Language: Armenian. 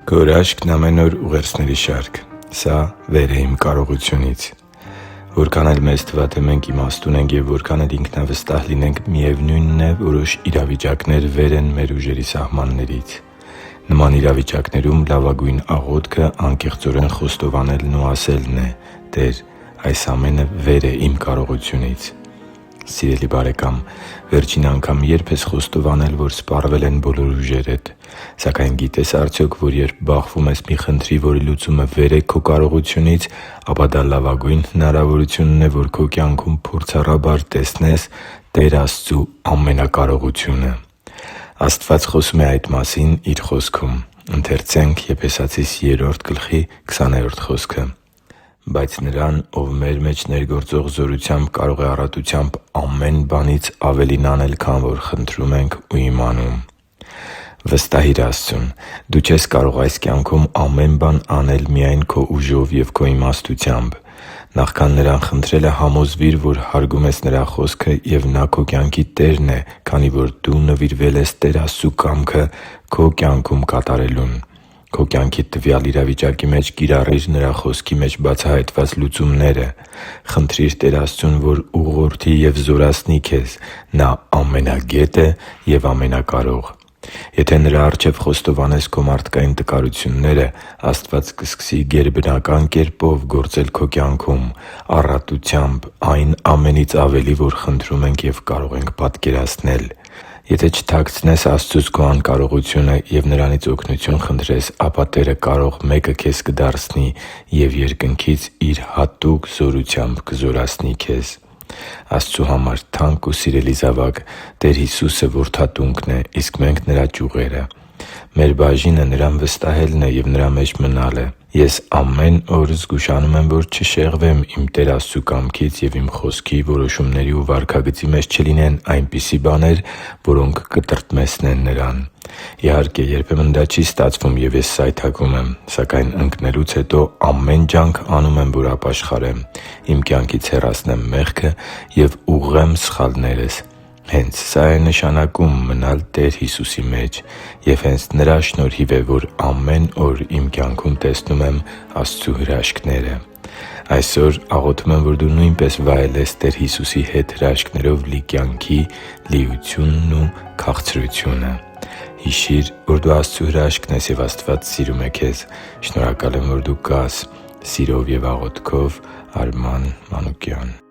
Քո հրաշքն ամեն օր ուղերձների շարք։ Սա վեր է իմ կարողությունից։ Որքան էլ մեզ թվա, թե մենք իմաստուն ենք և որքան էլ ինքնավստահ լինենք, միևնույնն է, որոշ իրավիճակներ վեր են մեր ուժերի սահմաններից։ Նման իրավիճակներում լավագույն աղոթքը անկեղծորեն խոստովանելն ու ասելն է. «Տե՛ր, այս ամենը վեր է իմ կարողությունից»։ Սիրելի՛ բարեկամ, վերջին անգամ ե՞րբ ես խոստովանել, որ սպառվել են բոլոր ուժերդ։ Սակայն գիտե՞ս արդյոք, որ երբ բախվում ես մի խնդրի, որի լուծումը վեր է քո կարողությունից, ապա դա լավագույն հնարավորությունն է, որ քո կյանքում փորձառաբար տեսնես Տեր Աստծու ամենակարողությունը։ Աստված խոսում է այդ մասին Իր Խոսքում. «Բայց Նրան, ով մեր մեջ ներգործող զորությամբ կարող է առատությամբ ամեն բանից ավելին անել, քան որ խնդրում ենք ու իմանում» (Եփեսացիս 3․20): Վստահի՛ր Աստծուն։ Դու չես կարող այս կյանքում ամեն բան անել միայն քո ուժով և քո իմաստությամբ։ Նախքան Նրան խնդրելը համոզվի՛ր, որ հարգում ես Նրա Խոսքը և Նա քո կյանքի Տերն է, քանի որ դու նվիրվել ես Տեր Աստծու կամքը քո կյանքում կատարելուն։ Քո կյանքի տվյալ իրավիճակի մեջ կիրառի՛ր Նրա Խոսքի մեջ բացահայտված լուծումները։ Խնդրի՛ր Տեր Աստծուն, որ ուղղորդի և զորացնի քեզ։ Նա ամենագետ է և ամենակարող։ Եթե Նրա առջև խոստովանես քո մարդկային տկարությունները, Աստված կսկսի գերբնական կերպով գործել քո կյանքում՝ առատությամբ այն ամենից ավելի, որ խնդրում ենք և կարող ենք պատկերացնել։ Եթե չթաքցնես Աստծուց քո անկարողությունը և Նրանից օգնություն խնդրես, ապա Տերը կարող մեկը քեզ կդարձնի և երկնքից Իր հատուկ զորությամբ կզորացնի քեզ։ Աստծու համար թանկ ու սիրելի՛ զավակ, Տեր Հիսուսը որդատունկն է, իսկ մենք Նրա ճյուղերը։ Մեր բաժինը Նրան վստահելն է և Նրա մեջ մնալը։ Ես ամեն օր զգուշանում եմ, որ չշեղվեմ իմ Տեր Աստծու կամքից և իմ խոսքի, որոշումների ու վարքագծի մեջ չլինեն այնպիսի բաներ, որոնք կտրտմեցնեն Նրան։ Իհարկե, երբեմն դա չի ստացվում, և ես սայթաքում եմ։ Սակայն ընկնելուց հետո ամեն ջանք անում եմ, որ ապաշխարեմ, իմ կյանքից հեռացնեմ մեղքը և ուղղեմ սխալներս։ Հենց սա է նշանակում մնալ Տեր Հիսուսի մեջ։ Եվ հենց Նրա շնորհիվ է, որ ամեն օր իմ կյանքում տեսնում եմ Աստծու հրաշքները։ Այսօր աղոթում եմ, որ դու նույնպես վայելես Տեր Հիսուսի հետ հրաշքներով լի կյանքի լիությունն ու քաղցրությունը։ Հիշի՛ր, որ դու Աստծո հրաշքն ես, և Աստված սիրում է քեզ։ Շնորհակալ եմ, որ դու կա՛ս։ Սիրով և աղոթքով, Արման Մանուկյան։